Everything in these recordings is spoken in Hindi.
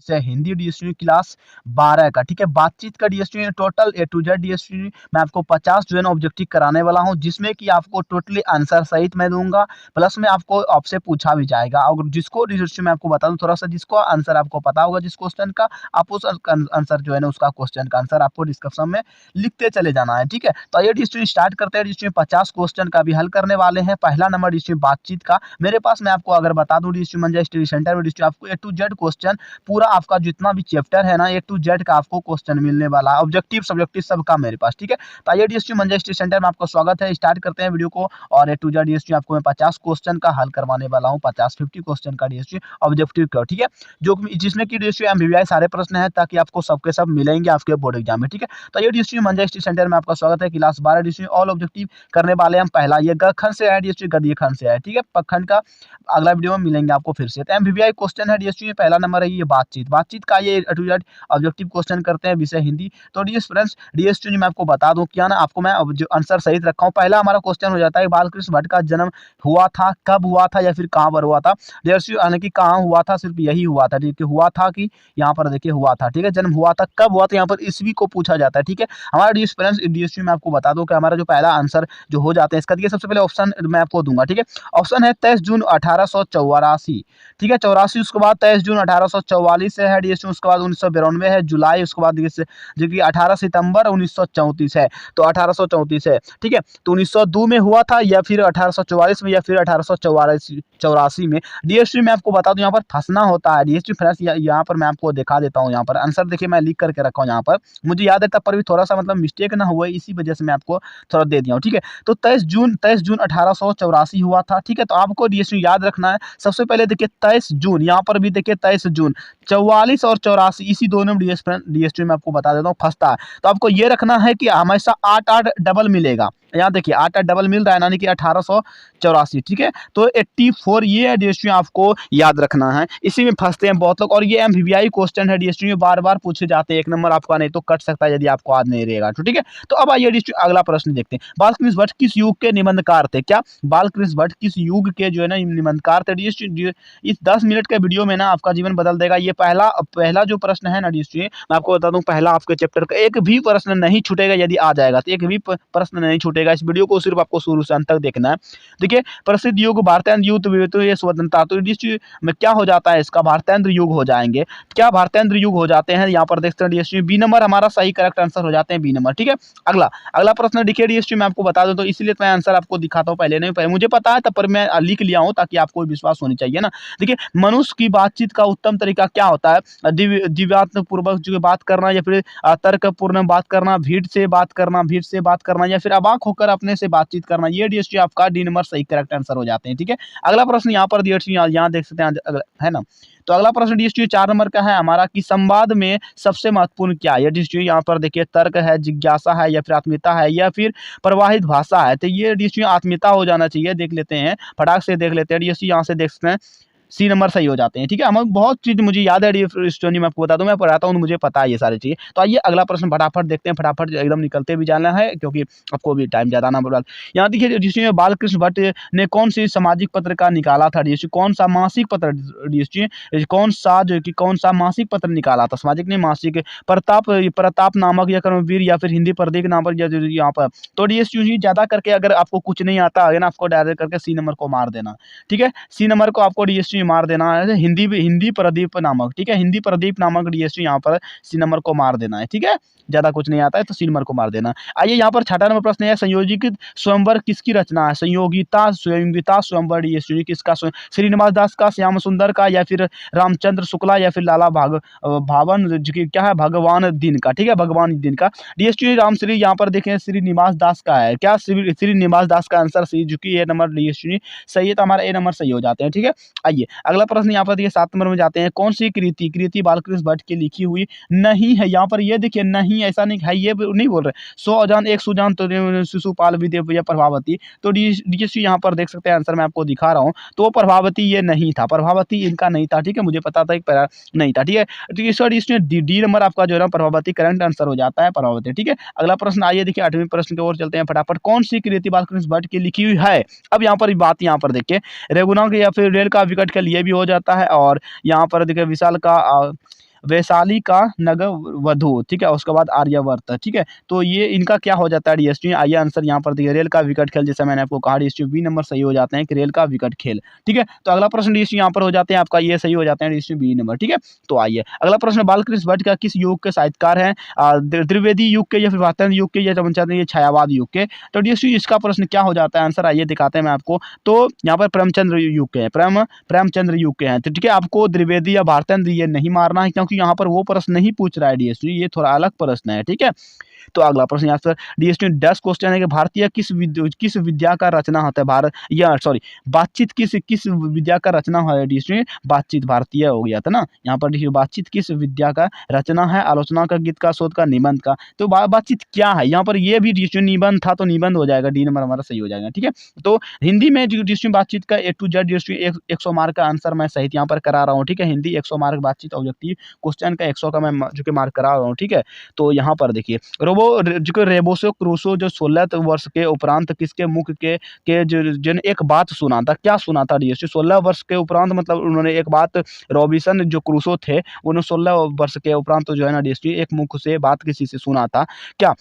विषय हिंदी डीएसयू क्लास 12 का, ठीक है। बातचीत का DSU total A to Z DSU मैं आपको 50 जो है ना ऑब्जेक्टिव कराने वाला हूँ, जिसमें कि आपको टोटली आंसर सहित मैं दूंगा, प्लस में आपको आपसे पूछा भी जाएगा। और जिसको डीएसयू मैं आपको बता दूं थोड़ा सा, जिसको आंसर आपको पता होगा जिस क्वेश्चन का, आप उस आंसर जो है ना उसका क्वेश्चन का आंसर आपको डिस्क्रिप्शन में लिखते चले जाना है, ठीक है। तो ये डीएसयू स्टार्ट करते हैं। डीएसयू 50 क्वेश्चन का भी हल करने वाले हैं। पहला नंबर डीएसयू बातचीत का मेरे पास, मैं आपको अगर बता दूं डीएसयू मंजा स्टडी सेंटर में डीएसयू आपको ए टू जेड क्वेश्चन पूरा आपका जितना भी चैप्टर है ना ए टू जेड का आपको क्वेश्चन मिलने वाला है, ऑब्जेक्टिव सब्जेक्टिव सबका मेरे पास, ठीक है। तो ये डीएसयू मंजा स्टडी सेंटर में आपका स्वागत है। स्टार्ट करते हैं वीडियो को। और ए टू जेड डीएसयू आपको मैं 50 क्वेश्चन का हल करवाने वाला हूँ, 50 क्वेश्चन का डीएसयू ऑब्जेक्टिव का, ठीक है, जो जिसमें कि डीएसयू एमबीबीआई सारे प्रश्न है, ताकि आपको सबके सब मिलेंगे आपके बोर्ड एग्जाम में, ठीक है। तो ये डीएसयू मंजा स्टडी सेंटर में आपका स्वागत है। क्लास 12 डीएसयू ऑल ऑब्जेक्टिव करने वाले हम। पहला ये ग खंड से है डीएसयू, गद्य खंड से है, ठीक है। पखंड का अगला वीडियो में मिलेंगे आपको फिर से। तो एमबीबीआई क्वेश्चन है डीएसयू में, पहला नंबर है ये बातचीत का ये ए टू जेड ऑब्जेक्टिव क्वेश्चन करते हैं, विषय हिंदी। तो डियर फ्रेंड्स डीएसयू मैं आपको बता दूं क्या ना, आपको मैं जो आंसर सहित रखा हूं। पहला हमारा क्वेश्चन हो जाता है बालकृष्ण भट्ट का जन्म हुआ था, कब हुआ था या फिर कहां पर हुआ था। डीएसयू यानी कि कहां हुआ था, सिर्फ यही हुआ था, ठीक है। हुआ था कि यहाँ पर देखिए हुआ था, ठीक है। जन्म हुआ था, कब हुआ था, यहाँ पर ईस्वी को पूछा जाता है, ठीक है। हमारा डियर फ्रेंड्स डीएसयू में आपको बता दूं कि हमारा जो पहला आंसर जो हो जाते हैं इसका, देखिए सबसे पहले ऑप्शन मैं आपको दूंगा, ठीक है। ऑप्शन है 23 जून 1884, ठीक है, 84। उसके बाद 23 जून 1844 है डीएसयू। उसके बाद 1992 है जुलाई। उसके बाद जो कि 18 सितंबर 1934 है, तो 1834 है, ठीक है। तो 1902 में हुआ था या फिर 1844 में या फिर 1884 में। डीएसयू में आपको बता दूं यहाँ पर फंसना होता है डीएसयू फ्रेंड्स। यहाँ पर मैं आपको दिखा देता हूँ, यहाँ पर आंसर देखिए मैं लिख करके रखा हूँ, यहाँ पर मुझे याद है तब पर भी थोड़ा सा मतलब मिस्टेक ना हुआ, इसी वजह से मैं आपको थोड़ा दे दिया हूँ, ठीक है। तो 23 जून 1884 हुआ था, ठीक है। तो आपको डीएसयू याद रखना है। सबसे पहले देखिए 23 जून, यहाँ पर भी देखिए 23 जून, 44 और 84 इसी दोनों में डीएसयू में आपको बता देता हूँ फंसता है। तो आपको ये रखना है कि हमेशा 8 डबल मिलेगा। यहाँ देखिए 8 डबल मिल रहा है, यानी कि 1884, ठीक है। तो 84 ये डीएसयू आपको याद रखना है। इसी में फंसते हैं बहुत लोग, और ये एमबीबीआई क्वेश्चन है डीएसयू में, बार बार पूछे जाते हैं। एक नंबर आपका नहीं तो कट सकता है यदि आपको याद नहीं रहेगा, तो ठीक है। तो अब आइए डीएसयू अगला प्रश्न देखते हैं। बालकृष्ण भट्ट किस युग के निबंधकार थे? क्या बालकृष्ण भट्ट किस युग के जो है ना निबंधकार थे? डीएसयू इस 10 मिनट के वीडियो में ना आपका जीवन बदल देगा। ये पहला जो प्रश्न है ना डीएसयू, मैं आपको बता दूं पहला आपके चैप्टर का एक भी प्रश्न नहीं छूटेगा। यदि आ जाएगा तो एक भी प्रश्न नहीं छूटेगा। इस वीडियो को सिर्फ आपको शुरू से अंत तक देखना है। देखिए प्रसिद्ध युग भारतेंद्र युग ये स्वतंत्रता, तो डीएसयू में क्या हो जाता है इसका, भारतेंद्र युग हो जाएंगे। क्या भारतेंद्र युग हो जाते हैं? यहाँ पर देखते हैं डीएसयू बी नंबर हमारा सही करेक्ट आंसर हो जाते हैं, बी नंबर, ठीक है। अगला प्रश्न देखिए डीएसयू मैं आपको बता दूं, तो इसलिए मैं आंसर आपको दिखाता हूँ, पहले नहीं पहले मुझे पता है तब पर मैं लिख लिया हूँ ताकि आपको विश्वास होनी चाहिए ना। देखिए मनुष्य की बातचीत का उत्तम तरीका क्या होता है? दिव्यात्मक पूर्वक जो बात करना, या फिर तर्कपूर्ण बात करना, भीड़ से बात करना, या फिर अवाक होकर अपने से बातचीत करना। ये डीएसयू आपका डी नंबर सही करेक्ट आंसर हो जाते हैं, ठीक है। अगला प्रश्न यहाँ पर डीएसयू यहाँ देख सकते हैं, है ना। तो अगला प्रश्न डीएसयू 4 नंबर का है हमारा कि संवाद में सबसे महत्वपूर्ण क्या है? डीएसयू यहाँ पर देखिए तर्क है, जिज्ञासा है, या फिर आत्मीयता है, या फिर प्रवाहित भाषा है। तो ये डीएसयू आत्मीयता हो जाना चाहिए। देख लेते हैं, फटाक से देख लेते हैं। डीएसयू यहाँ से देख सकते हैं सी नंबर सही हो जाते हैं, ठीक है। हम बहुत चीज मुझे याद है स्टोरी में आपको बता दूं, मैं पढ़ाता हूँ मुझे पता है ये सारी चीजें। तो आइए अगला प्रश्न फटाफट देखते हैं, फटाफट एकदम निकलते भी जाना है क्योंकि आपको भी टाइम ज्यादा ना बर्बाद। यहाँ देखिए डीएसयू बालकृष्ण भट्ट ने कौन सी सामाजिक पत्रिका निकाला था? डीएसयू कौन सा मासिक पत्र, डीएसयू कौन सा मासिक पत्र निकाला था? सामाजिक नहीं मासिक। प्रताप नामक या कर्मवीर, या फिर हिंदी प्रदीप नाम पर यहाँ पर। तो डीएसयू ज्यादा करके अगर आपको कुछ नहीं आता है ना, आपको डायरेक्ट करके सी नंबर को मार देना, ठीक है। सी नंबर को आपको डीएसयू मार देना है, हिंदी प्रदीप नामक, ठीक है। हिंदी प्रदीप नामक डीएसयू यहाँ पर सी नंबर को मार देना है, ठीक है। ज्यादा कुछ नहीं आता है तो सी नंबर को मार देना। आइए यहाँ पर 6वां नंबर प्रश्न है, संयोजित स्वयंवर किसकी रचना है? संयोगिता स्वयंवर डीएसयू किसका? श्रीनिवास दास का, श्याम सुंदर का, या फिर रामचंद्र शुक्ला, या फिर लाला भावन जो कि क्या है भगवान दिन का, ठीक है, भगवान दिन का। डीएसयू रामश्री यहाँ पर देखें श्रीनिवास दास का है। क्या श्रीनिवास दास का आंसर सी, जो कि ए नंबर डीएसयू सही है, तो हमारा ए नंबर सही हो जाते हैं, ठीक है। आइए अगला प्रश्न यहाँ पर देखिए 7 नंबर में जाते हैं। कौन सी कृति बालकृष्ण भट्ट की लिखी हुई नहीं है? यहाँ पर ये देखिए नहीं, ऐसा नहीं है, ये नहीं बोल रहे। 100 अजान 1 सुजान तो शिशुपाल विद्या या प्रभावती। तो डीएसयू यहाँ पर देख सकते हैं आंसर मैं आपको दिखा रहा हूँ, तो प्रभावती ये नहीं था, प्रभावती इनका नहीं था, ठीक है। मुझे पता था एक नहीं था, ठीक है। तो डी नंबर आपका जो है ना प्रभावती करंट आंसर हो जाता है, प्रभावती, ठीक है। अगला प्रश्न आइए देखिए 8वें प्रश्न की ओर चलते हैं फटाफट। कौन सी कृति बालकृष्ण भट्ट की लिखी हुई है? अब यहाँ पर बात यहाँ पर देखिए रेगुना या फिर रेल का विकट के लिए भी हो जाता है, और यहाँ पर देखिए विशाल का वैशाली का नगवधु, ठीक है, उसके बाद आर्यवर्त, ठीक है। तो ये इनका क्या हो जाता है डीएसटी, आइए आंसर यहाँ पर देखिए, रेल का विकट खेल, जैसे मैंने आपको कहा डीएसटी बी नंबर सही हो जाते हैं कि रेल का विकट खेल, ठीक है। तो अगला प्रश्न डीएसटी यहाँ पर हो जाते हैं आपका, ये सही हो जाते हैं डीएसटी बी नंबर, ठीक है। तो आइए अगला प्रश्न, बालकृष्ण भट्ट का किस युग के साहित्यकार हैं, त्रिवेदी युग के या फिर वातन युग के या ये छायावाद युग के। तो डीएसटी इसका प्रश्न क्या हो जाता है आंसर, आइए दिखाते हैं मैं आपको। तो यहाँ पर प्रेमचंद्र युग के हैं, प्रेमचंद्र युग के हैं, तो ठीक है। आपको द्विवेदी या भारतेंद्र ये नहीं मारना है, क्योंकि यहाँ पर वो प्रश्न नहीं पूछ रहा है डीएसटी, ये थोड़ा अलग प्रश्न है, ठीक है। तो अगला प्रश्न यहाँ पर डीएसटी 10 क्वेश्चन है कि भारतीय किस विद्या का रचना होता है, भारत या सॉरी बातचीत किस किस विद्या का रचना है डीएसटी, बातचीत भारतीय हो गया था ना। यहाँ पर देखिए बातचीत किस विद्या का रचना है, आलोचना का, गीत का, शोध का, निबंध का। तो बातचीत क्या है, यहाँ पर ये भी डीएसटी निबंध था, तो निबंध हो जाएगा, डी नंबर हमारा सही हो जाएगा, ठीक है। तो हिंदी में जो डीएसटी बातचीत का ए टू जेड डीएसटी 100 मार्क का आंसर मैं सहित यहाँ पर करा रहा हूँ, ठीक है। हिंदी 100 मार्क, बातचीत ऑब्जेक्टिव क्वेश्चन का 100 का मैं जो कि मार्क करा रहा हूँ, ठीक है। तो यहाँ पर देखिए जो रेबोसो क्रूसो जो 16 वर्ष के उपरांत किसके मुख के जिन एक बात सुना था, क्या सुना था डीएसटी, 16 वर्ष के उपरांत मतलब उन्होंने एक बात, रॉबिन्सन जो क्रूसो थे उन्होंने 16 वर्ष के उपरांत जो है ना डीएसटी एक मुख से बात किसी से सुना था, क्या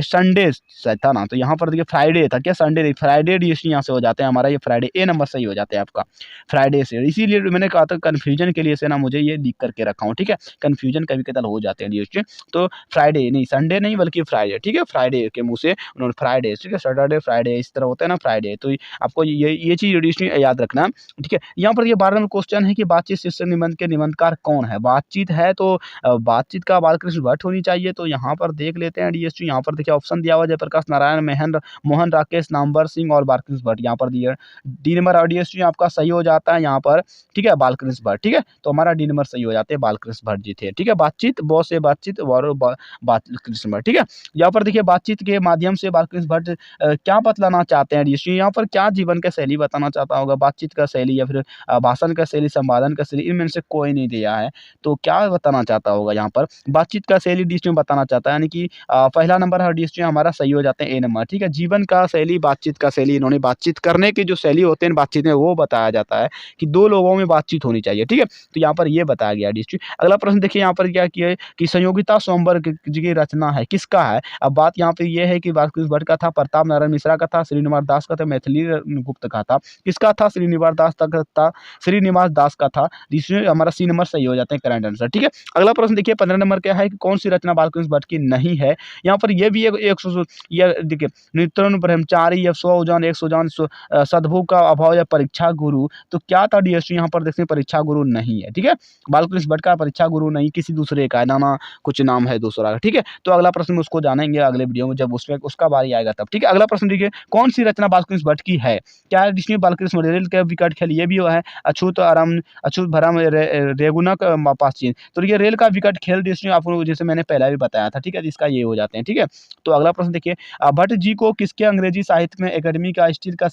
संडे था ना। तो यहाँ पर देखिए फ्राइडे था, क्या संडे नहीं, फ्राइडे डीएसटी यहाँ से हो जाते हैं हमारा, ये फ्राइडे ए नंबर सही हो जाते हैं आपका, फ्राइडे से। इसीलिए मैंने कहा था कन्फ्यूजन के लिए से ना मुझे ये लिख करके रखा हूँ, ठीक है। कन्फ्यूजन कभी कदार हो जाते हैं डीएसटी। तो फ्राइडे नहीं, संडे नहीं बल्कि फ्राइडे, ठीक है। फ्राइडे के मुंह से उन्होंने फ्राइडे, ठीक है, सैटरडे फ्राइडे इस तरह होता है ना डे। तो आपको ये चीज एडिशनल याद रखना, ठीक है। यहाँ पर ये 12 नंबर क्वेश्चन है कि बातचीत शीर्षक निबंध के निबंधकार कौन है। बातचीत है तो बातचीत का बालकृष्ण भट्ट होनी चाहिए। तो यहाँ पर देख लेते हैं डीएसटी, यहाँ पर देखिए ऑप्शन दिया हुआ जयप्रकाश नारायण, महेंद्र मोहन, राकेश नामवर सिंह और बालकृष्ण भट्ट यहाँ पर दिया। डी नंबर डीएसटी आपका सही हो जाता है यहाँ पर, ठीक है, बालकृष्ण भट्ट, ठीक है। तो हमारा डी नंबर सही हो जाते हैं, बालकृष्ण भट्ट जी थे, ठीक है। बातचीत बॉस से बातचीत और बालकृष्ण भट्ट, ठीक है। यहाँ पर देखिए बातचीत के माध्यम से बालकृष्ण भट्ट क्या बतलाना चाहते हैं डीएसटी, यहाँ पर क्या जीवन का शैली बताना चाहता होगा, बातचीत का शैली या फिर भाषण का शैली, संवादन का शैली, इनमें से कोई नहीं दिया है। तो क्या बताना चाहता होगा यहाँ पर, बातचीत का शैली डीएसटी में बताना चाहता है, यानी कि पहला नंबर है डीएसटी हमारा सही हो जाते हैं ए नंबर, ठीक है। जीवन का शैली, बातचीत का शैली, इन्होंने बातचीत करने की जो शैली होते हैं बातचीत में वो बताया जाता है कि दो लोगों में बातचीत होनी चाहिए, ठीक है। तो यहाँ पर ये बताया गया डीएसटी। अगला प्रश्न देखिए यहाँ पर क्या किया है कि संयोगिता स्वयंवर जी की रचना है, किसका है। अब बात यहाँ पे ये है कि बालकृष्ण भट्ट का था, प्रताप नारायण मिश्रा का था, श्रीनिवास दास का था, मैथिली गुप्त का था, किसका था, श्रीनिवास दास का था, श्रीनिवास दास का था। जिसमें हमारा सी नंबर सही हो जाते हैं, करंट आंसर, ठीक है। अगला प्रश्न देखिए 15 नंबर क्या है कि कौन सी रचना बालकृष्ण भट्ट की नहीं है। यहाँ पर ये भी ये देखिए नित्यानंद ब्रह्मचारी या स्वजान एक सुजान सद्भु का अभाव या परीक्षा गुरु। तो क्या था डीएसटी यहाँ पर देखते हैं, परीक्षा गुरु नहीं है, ठीक है। बालकृष्ण भट्ट का परीक्षा गुरु नहीं, किसी दूसरे का नाना कुछ नाम है दूसरा, ठीक है। तो अगला प्रश्न उसको जानेंगे अगले वीडियो में, जब उसमें उसका बारी आएगा तब, ठीक है। अगला प्रश्न देखिए कौन सी रचना बालकृष्ण भट्ट की है, क्या है जिसमें बालकृष्ण रेल के विकट खेल, ये भी है अछूत आराम अछूत भरम रेगुनक पासचीन। तो ये रेल का विकट खेल जिसमें आपको जैसे मैंने पहले भी बताया था, ठीक है, इसका ये हो जाते हैं, ठीक है। तो अगला प्रश्न देखिए भट्ट जी को किसके अंग्रेजी साहित्य में एकेडमी का स्टील का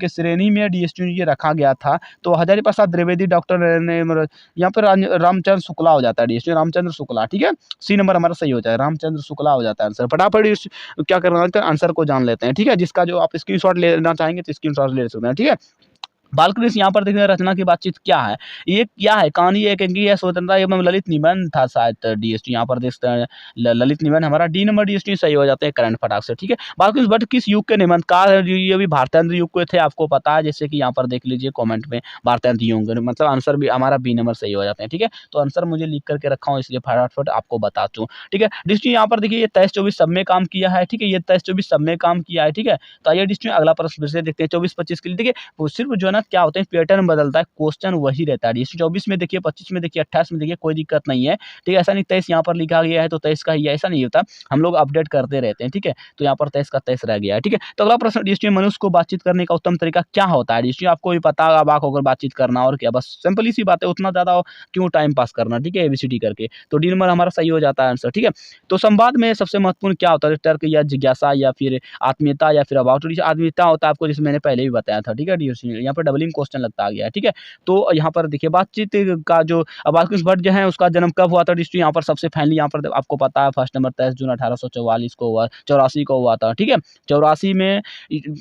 श्रेणी में डीएसटी ये रखा गया था। तो हजारी प्रसाद द्विवेदी, डॉक्टर यहाँ पर रामचंद्र शुक्ला हो जाता है डीएसटी, रामचंद्र शुक्ला, ठीक है। सी नंबर हमारा सही हो जाए, रामचंद्र शुक्ला हो जाता है आंसर। फटाफट क्या करना है आंसर को जान लेते हैं, ठीक है। जिसका जो आप स्क्रीनशॉट लेना चाहेंगे तो स्क्रीनशॉट ले सकते हैं, ठीक है। बालकृष्ण यहाँ पर देखिए रचना की बातचीत क्या है, ये क्या है, कहानी एकांकी है, स्वतंत्रता एवं ललित निबंध था शायद डीएसटी। यहाँ पर देखते हैं ललित निबंध हमारा डी नंबर डीएसटी सही हो जाते हैं, करंट फटाक से, ठीक है। बालकृष्ण भट्ट किस युग के निबंधकार है, ये भी भारतेंद्र युग के थे, आपको पता है, जैसे कि यहाँ पर देख लीजिए कॉमेंट में भारतेंद्र युग, मतलब आंसर भी हमारा बी नंबर सही हो जाते हैं, ठीक है। तो आंसर मुझे लिख करके रखा हूँ, इसलिए फटाफट आपको बता दूँ, ठीक है। डीएसटी यहाँ पर देखिए ये 23-24 सब में काम किया है, ठीक है, ये 23-24 सब में काम किया है, ठीक है। तो आइए डीएसटी अगला प्रश्न फिर से देखते हैं 24-25 के लिए, देखिए वो सिर्फ जो है ना क्या होते हैं पैटर्न बदलता है, क्वेश्चन वही रहता है। डीएसटी 24 में देखिए, 25 में देखिए, 28 में देखिए, कोई दिक्कत नहीं है, ठीक है। ऐसा नहीं 23 यहाँ पर लिखा गया है तो 23 का ही, ऐसा नहीं होता, हम लोग अपडेट करते रहते हैं, ठीक है। तो यहाँ पर 23 का 23 रह गया है, ठीक है। तो अगला प्रश्न डीएसटी में मनुष्य को बातचीत करने का उत्तम तरीका क्या होता है। डीएसटी आपको भी पता है, अबाक होकर बातचीत करना, और क्या, बस सिंपल सी बात है, उतना ज्यादा क्यों टाइम पास करना, ठीक है, एबीसीडी करके। तो डी नंबर हमारा सही हो जाता है आंसर, ठीक है। तो संवाद में सबसे महत्वपूर्ण क्या होता है, तर्क या जिज्ञासा या फिर आत्मीयता या फिर अबाउट। आत्मीयता होता है आपको, जैसे मैंने पहले भी बताया था, ठीक है। डीएसटी यहाँ पर डबलिंग क्वेश्चन लगता आ गया है, ठीक है। तो यहाँ पर देखिए बातचीत का जो बालकृष्ण भट्ट जो है उसका जन्म कब हुआ था डिस्ट्री यहाँ पर सबसे फाइनली यहाँ पर आपको पता है फर्स्ट नंबर 23 जून 1844 को हुआ, 84 को हुआ था, ठीक है। 84 में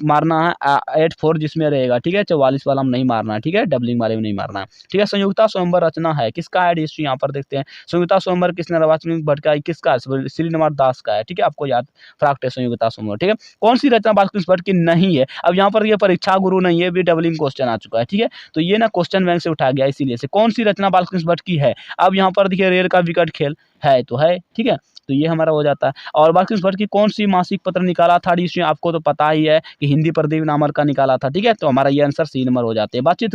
मारना है 84 जिसमें रहेगा, ठीक है। 44 वाला में नहीं मारना है, ठीक है, डबलिंग वाले में नहीं मारना है, ठीक है। संयुक्ता स्वयंवर रचना है किसका है डिस्ट्री यहाँ पर देखते हैं। संयुक्ता स्वयंवर किसने बालकृष्ण भट्ट का किसका श्रीनिवास दास का है, ठीक है। आपको याद फैक्ट है संयुक्ता स्वयंवर, ठीक है। कौन सी रचना बालकृष्ण भट्ट की नहीं है। अब यहाँ पर ये परीक्षा गुरु नहीं है, भी डबलिंग क्वेश्चन आ चुका है, ठीक है। तो ये ना क्वेश्चन बैंक से उठा गया इसीलिए से कौन सी रचना बालकृष्ण भट्ट की है। अब यहाँ पर देखिए रेल का विकट खेल है तो है, ठीक है। तो ये हमारा हो जाता है। और बालकृष्ण भट्ट की कौन सी मासिक पत्र निकाला था इसमें आपको तो पता ही है कि हिंदी प्रदीप नामक का निकाला था, ठीक है। तो हमारा ये आंसर सी नंबर हो जाते हैं। बातचीत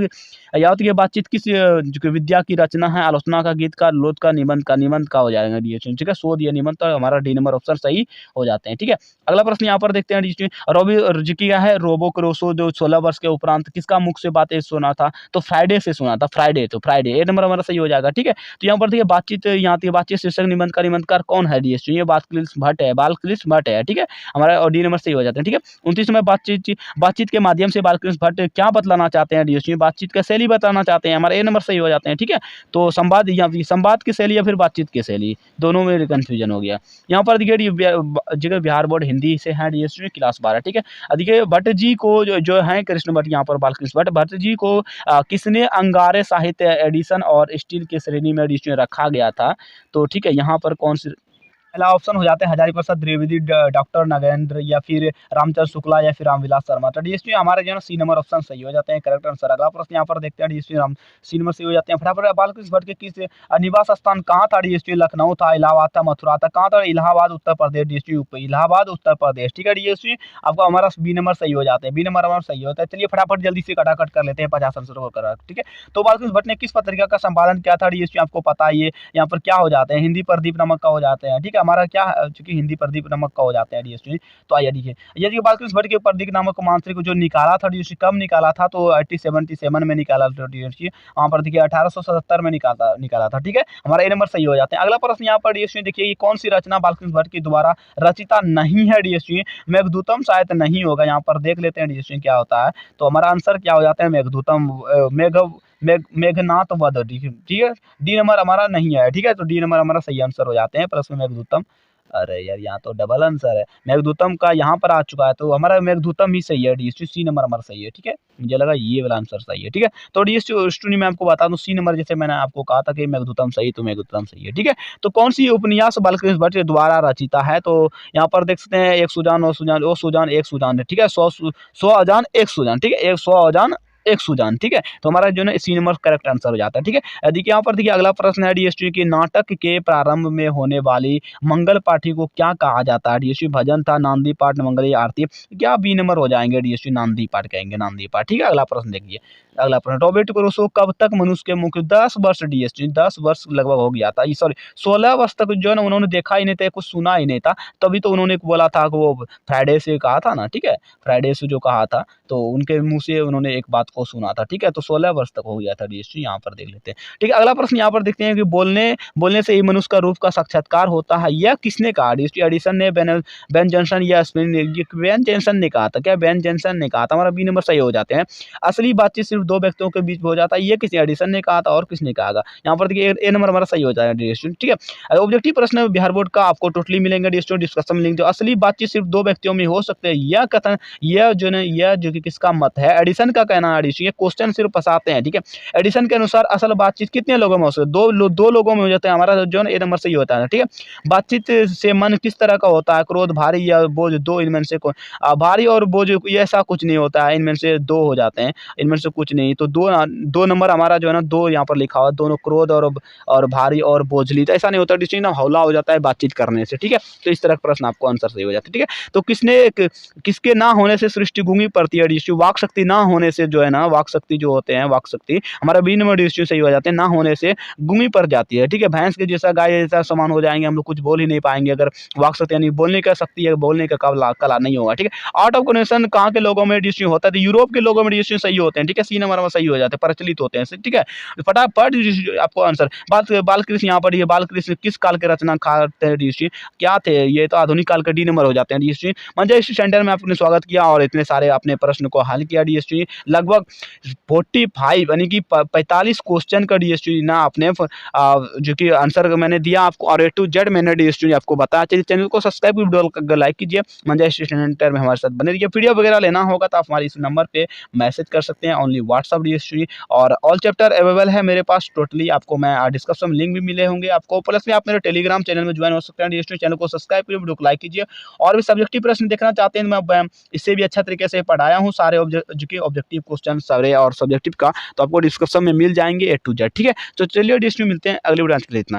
याद की बातचीत किस जो विद्या की रचना है, आलोचना का, गीत का, लोध का, निबंध का हो जाएगा डी, ठीक है। शोध या निबंध, तो हमारा डी नंबर ऑप्शन सही हो जाते हैं, ठीक है। अगला प्रश्न यहाँ पर देखते हैं डी रॉबी क्या है रोबो क्रोसो जो 16 वर्ष के उपरांत किसका मुख से बातें सुना था, तो फ्राइडे से सुना था, फ्राइडे, तो फ्राइडे ए नंबर हमारा सही हो जाएगा, ठीक है। तो यहाँ पर देखिए बातचीत, यहाँ की बातचीत शीर्षक निबंध का निबंधकार कौन है डीएसटी, ये बालकृष्ण भट्ट है, बालकृष्ण भट्ट है, ठीक है। हमारा और डी नंबर सही हो जाते हैं, ठीक है। 29 में बातचीत के माध्यम से बालकृष्ण भट्ट क्या बतलाना चाहते हैं डीएसटी, बातचीत का शैली बताना चाहते हैं, हमारा ए नंबर सही हो जाते हैं, ठीक है। तो संवाद या संवाद की शैली या फिर बातचीत की शैली, दोनों में कंफ्यूजन हो गया। यहाँ पर देखिए बिहार बोर्ड हिंदी से है डीएसटी क्लास 12, ठीक है। देखिए भट्ट जी को जो है कृष्ण भट्ट, यहाँ पर बालकृष्ण भट्ट जी को किसने अंगारे साहित्य एडिशन और स्टील की श्रेणी में एडिशन रखा गया था, तो ठीक है। यहाँ पर कौन सी पहला ऑप्शन हो जाता है हजारी प्रसाद द्विवेदी, डॉक्टर नागेंद्र, या फिर रामचंद्र शुक्ला, या फिर रामविलास शर्मा। तो डीएसपी हमारे जो है सी नंबर ऑप्शन सही हो जाते हैं, करेक्ट आंसर। अगला प्रश्न यहाँ पर देखते हैं डीएसपी सी नंबर सही हो जाते हैं। फटाफट बालकृष्ण भट्ट के किस निवास स्थान कहाँ था डीएसपी, लखनऊ था, इलाहाबाद था, मथुरा था, कहाँ था, इलाहाबाद उत्तर प्रदेश डीएसपी, इलाहाबाद उत्तर प्रदेश, ठीक है। डीएसपी आपको हमारा बी नंबर सही हो जाते हैं, बी नंबर हमारा सही होता है। चलिए फटाफट जल्दी से कटाकट कर लेते हैं 50 आंसर होकर, ठीक है। तो बालकृष्ण भट्ट ने किस पत्रिका का संपादन किया था डीएसपी, आपको पता है ये यहाँ पर क्या हो जाते हैं, हिंदी प्रदीप नमक का हो जाते हैं, ठीक है। हमारा क्या चूंकि हिंदी प्रदीप नमक का हो जाते हैं डीएसटी। तो आइए देखिए यदि बालकृष्ण भट्ट के प्रदीप नामक मांत्रिक जो निकाला था डीएसटी, कब निकाला था, तो 1877 में निकाला था डीएसटी। वहाँ पर देखिए 1877 में निकाला था, ठीक है। हमारा ए नंबर सही हो जाते हैं। अगला प्रश्न यहाँ पर डीएसटी देखिए, ये कौन सी रचना बालकृष्ण भट्ट के द्वारा रचिता नहीं है डीएसटी, मेघदूतम शायद नहीं होगा। यहाँ पर देख लेते हैं डीएसटी क्या होता है, तो हमारा आंसर क्या हो जाता है, मेघदूतम, मेघनाथ वध, ठीक है। डी नंबर हमारा नहीं है, ठीक है। तो डी नंबर हमारा सही आंसर हो जाते हैं, प्रश्न मेघदूतम। अरे यार यहाँ तो डबल आंसर है, मेघदूतम का यहाँ पर आ चुका है, तो हमारा मेघदूतम ही सही है, डीएसटी सी नंबर हमारा सही है, ठीक है। मुझे लगा ये वाला आंसर सही है, ठीक है। तो डीएसटी मैं आपको बता दूं सी नंबर, जैसे मैंने आपको कहा था कि मेघदूतम सही, तो मेघदूतम सही है, ठीक है। तो कौन सी उपन्यास बालकृष्ण भट्ट द्वारा रचिता है, तो यहाँ पर देख सकते हैं एक सुजान, ओ सुजान, ओ सुजान, एक सुजान है, ठीक है। 100 अजान एक सुजान, ठीक है। 100 अजान एक सुजान, ठीक है। तो हमारा जो है सी नंबर करेक्ट आंसर हो जाता है, ठीक है। देखिए यहाँ पर देखिए अगला प्रश्न है डीएसटी के नाटक के प्रारंभ में होने वाली मंगल पाठी को क्या कहा जाता है डीएसटी, भजन था, नांदी पाठ, मंगल आरती, क्या बी नंबर हो जाएंगे डीएसटी, नांदी पाठ कहेंगे, नांदी पाठ, ठीक है। अगला प्रश्न देखिए, अगला प्रश्न रॉबर्ट क्रूसो कब तक मनुष्य के मुख 10 वर्ष डीएसटी, 10 वर्ष लगभग हो गया था, सॉरी 16 वर्ष तक जो है ना उन्होंने देखा ही नहीं था, कुछ सुना ही नहीं था, तभी तो उन्होंने बोला था कि वो फ्राइडे से कहा था ना, ठीक है। फ्राइडे से जो कहा था तो उनके मुंह से उन्होंने एक बात को सुना था, ठीक है। तो 16 वर्ष तक हो गया था डीएसटी, यहाँ पर देख लेते हैं, ठीक है। अगला प्रश्न यहाँ पर देखते हैं कि बोलने से ही मनुष्य का रूप का साक्षात्कार होता है, यह किसने कहा डीएसटी, एडिसन ने, बेन जॉनसन या बेन जॉनसन ने कहा था, क्या बेन जॉनसन ने कहा था, हमारा बी नंबर सही हो जाते हैं। असली बातचीत सिर्फ दो व्यक्तियों के बीच हो जाता है, ये किसी एडिसन ने कहा था और किसने कहा, यहाँ पर देखिए ए नंबर हमारा सही हो जाएगा डीएसटी, ठीक है। ऑब्जेक्टिव प्रश्न बिहार बोर्ड का आपको टोटली मिलेंगे डीएसटी, डिस्कशन मिलेंगे। जो असली बातचीत सिर्फ दो व्यक्तियों में हो सकते हैं, यह कथन, यह जो कि किसका मत है, एडिसन का कहना है डीएसटी। ये क्वेश्चन सिर्फ फंसाते हैं, ठीक है। एडिसन के अनुसार असल बातचीत कितने लोगों में हो सकती है, दो लोगों में हो जाता है, हमारा जो है ए नंबर सही होता है, ठीक है। बातचीत से मन किस तरह का होता है, क्रोध, भारी या बोझ, दो इनमें से कौन, भारी और बोझ ऐसा कुछ नहीं होता है, इनमें से दो हो जाते हैं, इनमें से कुछ नहीं। तो दो नंबर हमारा जो है ना, दो यहाँ पर लिखा हुआ, दोनों क्रोध और भारी और बोझली, तो ऐसा नहीं होता डिस्ट्रिक्ट ना, हौला हो जाता है बातचीत करने से, ठीक है। तो इस तरह का प्रश्न आपको आंसर सही हो जाता है, ठीक है। तो किसके ना होने से सृष्टि गूंगी पड़ती है डिस्ट्रिक्ट, वाक शक्ति ना होने से जो है ना, वाक शक्ति जो होते हैं, वाक शक्ति हमारा बी नंबर डिस्ट्रिक्ट सही हो जाते हैं, ना होने से गूंगी पड़ जाती है, ठीक है। भैंस के जैसा, गाय जैसा समान हो जाएंगे, हम लोग कुछ बोल ही नहीं पाएंगे अगर वाक शक्ति यानी बोलने का शक्ति है, बोलने का कला नहीं होगा, ठीक है। आउट ऑफ कनेक्शन कहाँ के लोगों में डिस्ट्रिक्ट होता है, तो यूरोप के लोगों में डिस्ट्रिक्ट सही होते हैं, ठीक है। सी नंबर में सही हो जाते हैं, प्रचलित होते हैं, ठीक है। फटाफट आपको आंसर, बालकृष्ण यहाँ पर, ये बालकृष्ण किस काल के रचना खाते हैं, क्या थे, ये तो आधुनिक काल का डी नंबर हो जाते हैं। मंजा सेंटर में आपने स्वागत किया और इतने सारे अपने प्रश्न को हल किया डीएसटी, लगभग लगभग 45 यानी कि 45 क्वेश्चन का डीएसटी ना आपने जो कि आंसर मैंने दिया आपको, और ए टू जेड मैंने डीएसटी आपको बताया। चलिए चैनल को सब्सक्राइब, वीडियो को लाइक कीजिए, मंजा स्टडी सेंटर में हमारे साथ बने रहिए। वीडियो वगैरह लेना होगा तो आप हमारे इस नंबर पे मैसेज कर सकते हैं, ओनली व्हाट्सअप डीएसटी, और ऑल चैप्टर अवेलेबल है मेरे पास टोटली। आपको मैं डिस्क्रिप्शन में लिंक भी मिले होंगे आपको, प्लस में आप मेरे टेलीग्राम चैनल में ज्वाइन हो सकते हैं। डीएसटी चैनल को सब्सक्राइब कीजिए, वीडियो को लाइक कीजिए, और भी सब्जेक्टिव प्रश्न देखना चाहते हैं मैं इससे भी अच्छा तरीके से पढ़ाया हूँ सारे ऑब्जेक्टिव क्वेश्चन सारे और सब्जेक्टिव का, तो आपको डिस्क्रिप्शन में मिल जाएंगे ए टू जेड। ठीक है, तो चलिए डीएसटी मिलते हैं अगले वीडियो, आज के लिए इतना है।